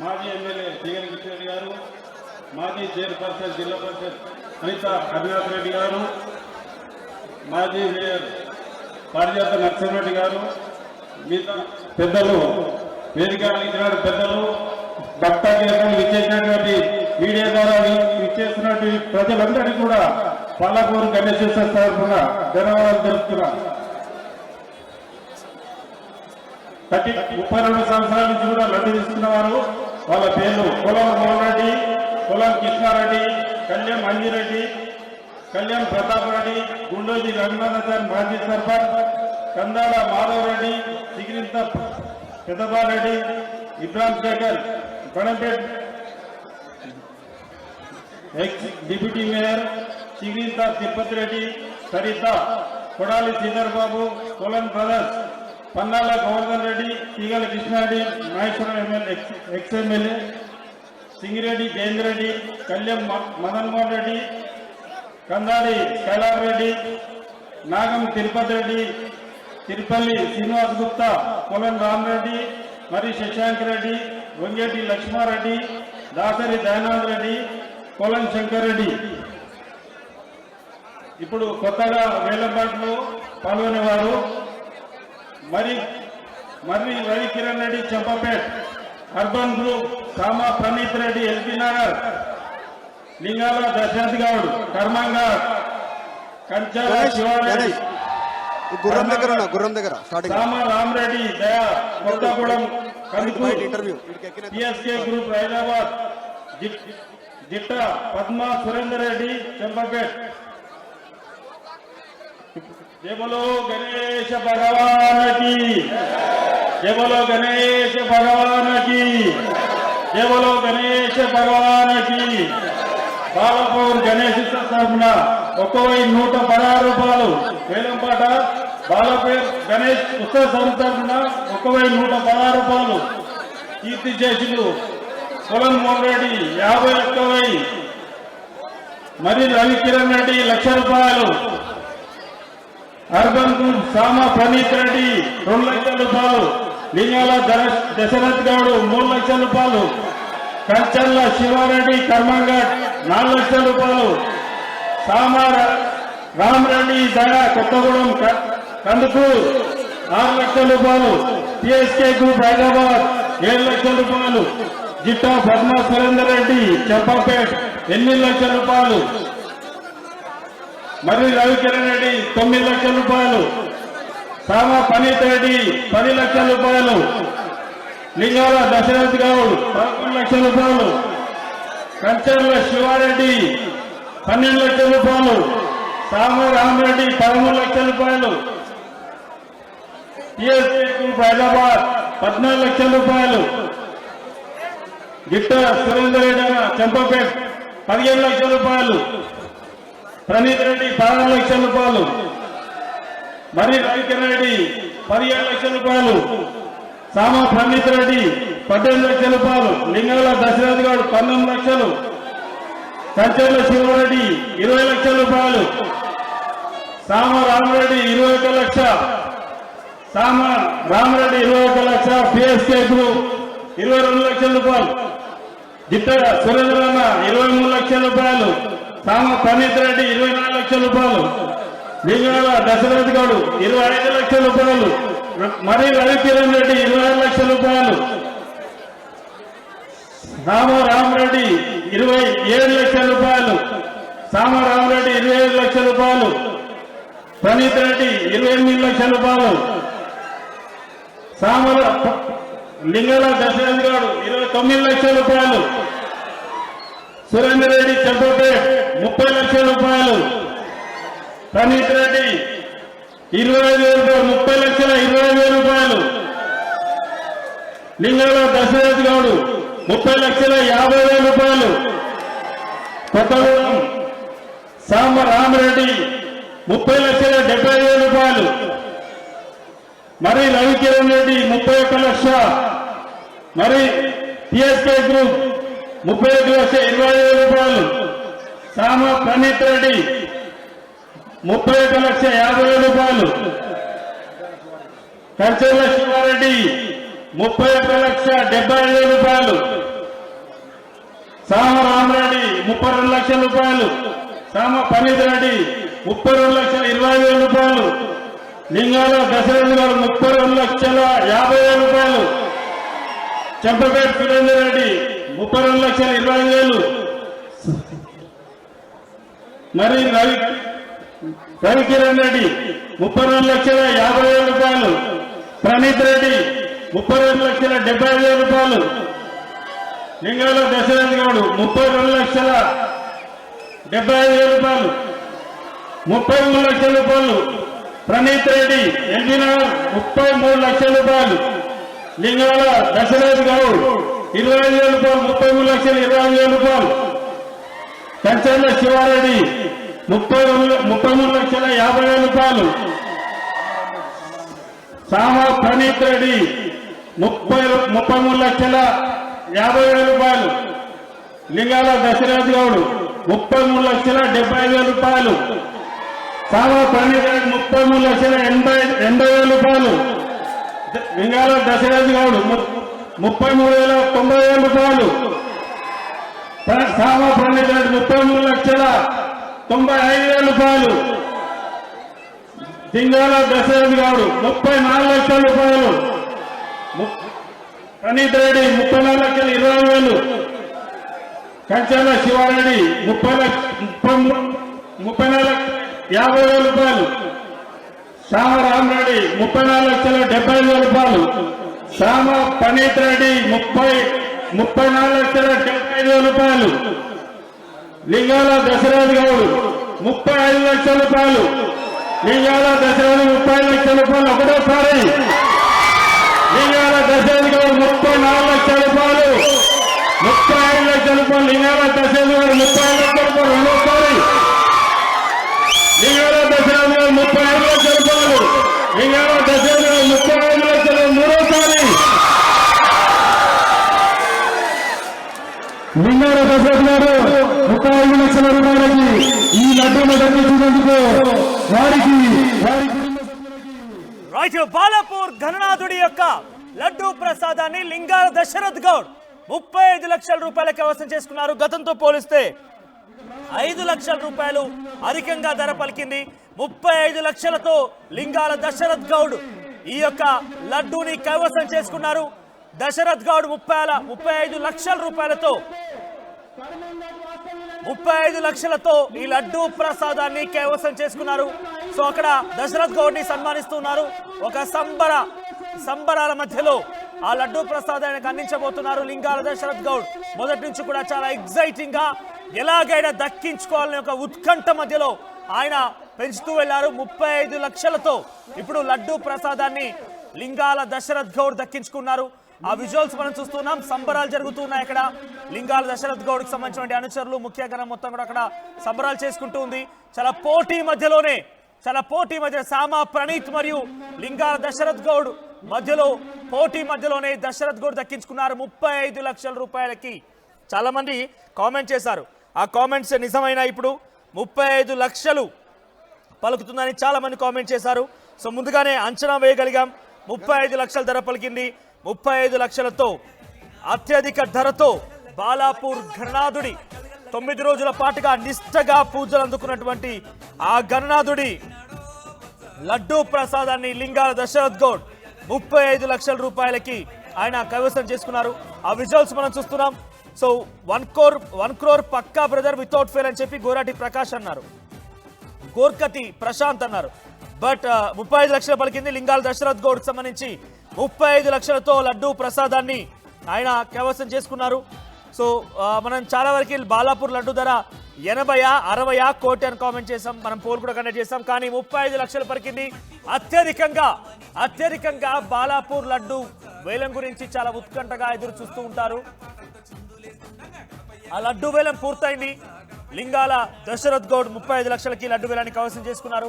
మాజీ MLA TN Kishan గారు, మాజీ చైర్పర్సన్ జిల్లా పరిషత్ అనిత అవినాష్ రెడ్డి గారు, మాజీ మేయర్ పారిజాత నరసింహరెడ్డి గారు, మిగతా పెద్దలు, వేదిక ఇచ్చిన పెద్దలు, భక్త కేంద్రాలు ఇచ్చేసినటువంటి మీడియా ద్వారా ఇచ్చేసినటువంటి ప్రజలందరికీ కూడా పల్లకూరు గణేశ్వర తరఫున ధన్యవాదాలు తెలుపుతున్నాను. 32 సంవత్సరాల నుంచి కూడా లడ్డు తీసుకున్న వారు వాళ్ళ పేర్లు కులం మోహన్ రెడ్డి, కులం కృష్ణారెడ్డి, కళ్యాణ్ అంజిరెడ్డి, కళ్యాణ్ ప్రతాప్ రెడ్డి, గుండోజీ రఘునాథాచారి మాజీ sarpanch, Kandada Madhav Reddy, Sigirintha Peddabareddy, Ibrahim Shekhar, Badampet ex deputy mayor, Sigirintha Tirupati Reddy, Saritha, Kodali Sridhar Babu, Kolan brothers, Pannala Govardhan Reddy, Teegala Krishnareddy, Nageshwaram MLA ex MLA, Singireddy Jayender Reddy, Kalyan Madan Mohan Reddy, Kandadi Kailar Reddy, Nagam Tirupati Reddy, Tirupalli Srinivas Gupta, Kolan Ramareddy, మరి శశాంక్ రెడ్డి, వంగేటి లక్ష్మారెడ్డి, దాసరి దయానంద్ రెడ్డి, కొలన్ శంకర్ రెడ్డి. ఇప్పుడు కొత్తగా వేలంపాట్లో పాల్గొనేవారు మర్రి రవికిరణ్ రెడ్డి, చంపపేట్ అర్బన్ గ్రూప్, సామా ప్రణీత్ రెడ్డి, ఎల్బీ నగర్, లింగాల దశరథ్ గౌడ్, కర్మంగాడ్, కంచాల శివారెడ్డి, సామా రామరెడ్డి, దయా కొత్తగూడెం, పిఎస్కే గ్రూప్ హైదరాబాద్, జిట్ట పద్మ సురేందర్ రెడ్డి, చంపపేట్. जय बोलो गणेश भगवान की, जय बोलो गणेश भगवान की, जय बोलो गणेश भगवान की. బాలపూర్ గణేష్ తరఫున 1,116 రూపాయలు వేలంపాట. బాలపూర్ గణేష్ ఉత్సవ సమితి తరఫున 1,116 రూపాయలు. కీర్తి చేసులు కొలన్ మోహన్ రెడ్డి 51,000. మరి రవికిరణ్ రెడ్డి 1,00,000 రూపాయలు. అర్బన్ గ్రూప్ సామా ప్రణీత్ రెడ్డి 2,00,000 రూపాయలు. లింగాల దశరథ్ గౌడ్ 3,00,000 రూపాయలు. కంచర్ల శివారెడ్డి, కర్మంగడ్ 4,00,000 రూపాయలు. సామా రామరెడ్డి, దయా కొత్తగూడెం, కందుకూరు 6,00,000 రూపాయలు. పిఎస్కే గ్రూప్ హైదరాబాద్ 7,00,000 రూపాయలు. జిట్టా పద్మ సురేందర్ రెడ్డి, చంపాపేట్ 8,00,000 రూపాయలు. మరి రవికిరణ్ రెడ్డి 9,00,000 రూపాయలు. సామా పనీత్ రెడ్డి 10,00,000 రూపాయలు. లింగాల దశరథ్ గౌడ్ 11,00,000 రూపాయలు. కంచర్ల శివారెడ్డి 12,00,000 రూపాయలు. సామా రామరెడ్డి 13,00,000 రూపాయలు. పిఎస్పీ గ్రూప్ హైదరాబాద్ 14,00,000 రూపాయలు. గిట్ట సురేందర్ రెడ్డి చంపపేట్ 15,00,000 రూపాయలు. ప్రణీత్ రెడ్డి 16,00,000 రూపాయలు. మరి రవికిరణ్ రెడ్డి 17,00,000 రూపాయలు. సామా ప్రణీత్ రెడ్డి 18,00,000 రూపాయలు. లింగాల దశరథ్ గౌడ్ 19,00,000. కంచెల శివారెడ్డి 20,00,000 రూపాయలు. సామా రామరెడ్డి 21,00,000. సామా రామరెడ్డి 21,00,000. పిఎస్కే గ్రూప్ 22,00,000 రూపాయలు. జిట్ట సురేంద్రన్న 23,00,000 రూపాయలు. సామా ప్రణీత్ రెడ్డి 24,00,000 రూపాయలు. లింగాల దశరథ్ గౌడ్ 25,00,000 రూపాయలు. మరి రవికిరణ్ రెడ్డి 26,00,000 రూపాయలు. సామా రామరెడ్డి 27,00,000 రూపాయలు. సామా రామరెడ్డి 25,00,000 రూపాయలు. ప్రణీత్ రెడ్డి 28,00,000 రూపాయలు. సామా లింగాల దశరథ్ గౌడ్ 29,00,000 రూపాయలు. సురేందర్ రెడ్డి చంపపేట్ 30,00,000 రూపాయలు. ప్రణీత్ రెడ్డి 25,000 రూపాయలు. 30,20,000 రూపాయలు. లింగాల దశరథ్ గౌడ్ 30,50,000 రూపాయలు. కొత్తగూడెం సామ రామరెడ్డి 30,70,000 రూపాయలు. మరి రవికిరణ్ రెడ్డి 31,00,000. మరి పిఎస్కే గ్రూప్ 31,20,000 రూపాయలు. సామ ప్రణీత్ రెడ్డి 31,50,000 రూపాయలు. కంచెల శివారెడ్డి 31,70,000 రూపాయలు. సామ రామరెడ్డి 32 లక్షల రూపాయలు, సామ పనీత్ రెడ్డి 32,20,000 రూపాయలు, లింగాల దశరథ్ గారు 32,50,000 రూపాయలు, చెంపపేట సురేందర్ రెడ్డి 32,20,000, మరి రవికిరణ్ రెడ్డి 32,50,000 రూపాయలు, ప్రణీత్ రెడ్డి 32,70,000 రూపాయలు, లింగాల దశరథ్ గౌడ్ 32,75,000 రూపాయలు, 33 లక్షల రూపాయలు, ప్రణీత్ రెడ్డి ఎల్బీనగర్ 33 లక్షల రూపాయలు, లింగాల దశరథ్ గౌడ్ 25,000 రూపాయలు, 33,20,000 రూపాయలు, కంచర్ల శివారెడ్డి 33,50,000 రూపాయలు, సామ ప్రణీత్ రెడ్డి 33,50,000 రూపాయలు, లింగాల దశరథ్ గౌడ్ 33,70,000 రూపాయలు, సామ ప్రణీత్ రెడ్డి 33,80,000 రూపాయలు, లింగాల దశరథ్ గౌడ్ 33,90,000 రూపాయలు, సామ ప్రణీత్ రెడ్డి 33,95,000 రూపాయలు, లింగాల దశరథ్ గౌడ్ 34 లక్షల రూపాయలు, ప్రణీత్ రెడ్డి 34,20,000, కంచర్ల శివారెడ్డి 34,50,000 రూపాయలు, శ్యామ రామరెడ్డి 34,70,000 రూపాయలు, శ్యామ పనీత్ రెడ్డి 34,75,000 రూపాయలు, లింగాల దశరథ్ గౌడ్ 35 లక్షల రూపాయలు, లింగాల దశరథ్ 30 లక్షల రూపాయలు, ఒకటోసారి లింగాల దశరథ్ గౌడ్ 34 లక్షల రూపాయలు, 35 లక్షల రూపాయలు, లింగాల దశరథ్ గౌడ్ 30 లక్షల రూపాయలు, రెండోసారి లింగాల దశరథ్ గౌడ్ 35 లక్షల రూపాయలు, లింగాల దశరథ్ గౌడ్ 35 లక్షలు, మూడోసారి లింగాల దశరథ్ గారు 35 లక్షల రూపాయలకి ఈ లడ్డూను దక్కించినందుకు వారికి రైట్. బాలాపూర్ ఘననాథుడి యొక్క లడ్డూ ప్రసాదాన్ని లింగాల దశరథ్ గౌడ్ 35 లక్షల రూపాయలకి కైవసం చేసుకున్నారు. గతంతో పోలిస్తే 5 లక్షల రూపాయలు అధికంగా ధర పలికింది. 35 లక్షలతో లింగాల దశరథ్ గౌడ్ ఈ యొక్క లడ్డూని కైవసం చేసుకున్నారు. దశరథ్ గౌడ్ 35 లక్షల రూపాయలతో 35 లక్షలతో ఈ లడ్డూ ప్రసాదాన్ని కైవసం చేసుకున్నారు. సో అక్కడ దశరథ్ గౌడ్ ని సన్మానిస్తున్నారు. ఒక సంబరాల మధ్యలో ఆ లడ్డూ ప్రసాదానికి అందించబోతున్నారు లింగాల దశరథ్ గౌడ్. మొదటి నుంచి కూడా చాలా ఎగ్జైటింగ్ గా ఎలాగైనా దక్కించుకోవాలని ఒక ఉత్కంఠ మధ్యలో ఆయన పెంచుతూ వెళ్లారు. 35 లక్షలతో ఇప్పుడు లడ్డూ ప్రసాదాన్ని లింగాల దశరథ్ గౌడ్ దక్కించుకున్నారు. ఆ విజువల్స్ మనం చూస్తున్నాం. సంబరాలు జరుగుతున్నాయి అక్కడ. లింగాల దశరథ్ గౌడ్ కి సంబంధించిన అనుచరులు ముఖ్యంగా మొత్తం కూడా అక్కడ సంబరాలు చేసుకుంటూ ఉంది. చాలా పోటీ మధ్య సామ ప్రణీత్ మరియు లింగాల దశరథ్ గౌడ్ మధ్యలోనే దశరథ్ గౌడ్ దక్కించుకున్నారు 35 లక్షల రూపాయలకి. చాలా మంది కామెంట్ చేశారు. ఆ కామెంట్స్ నిజమైన ఇప్పుడు 35 లక్షలు పలుకుతుందని చాలా మంది కామెంట్ చేశారు. సో ముందుగానే అంచనా వేయగలిగాం. 35 లక్షల ధర పలికింది. 35 లక్షలతో అత్యధిక ధరతో బాలాపూర్ ఘననాథుడి 9 రోజుల పాటుగా నిష్ఠగా పూజలు అందుకున్నటువంటి ఆ ఘననాథుడి లడ్డూ ప్రసాదాన్ని లింగాల దశరథ్ గౌడ్ 35 లక్షల రూపాయలకి ఆయన కైవసం చేసుకున్నారు. ఆ విజువల్స్ మనం చూస్తున్నాం. సో 1 crore పక్కా బ్రదర్ వితౌట్ ఫెయిల్ అని చెప్పి గోరాటి ప్రకాష్ అన్నారు, గోర్కతి ప్రశాంత్ అన్నారు. బట్ 35 లక్షలు పలికింది. లింగాల దశరథ్ గౌడ్ సంబంధించి 35 లక్షలతో లడ్డూ ప్రసాదాన్ని ఆయన కైవసం చేసుకున్నారు. సో మనం చాలా వరకు బాలాపూర్ లడ్డు ధర 80, 60, కోటి అని కామెంట్ చేసాం. మనం పోల్ కూడా కండక్ట్ చేసాం. కానీ 35 లక్షలు పలికింది. అత్యధికంగా బాలాపూర్ లడ్డు వేలం గురించి చాలా ఉత్కంఠగా ఎదురు చూస్తూ ఉంటారు. ఆ లడ్డు వేలం పూర్తయింది. లింగాల దశరథ్ గౌడ్ 35 లక్షలకి లడ్డు వేలాన్ని కైవసం చేసుకున్నారు.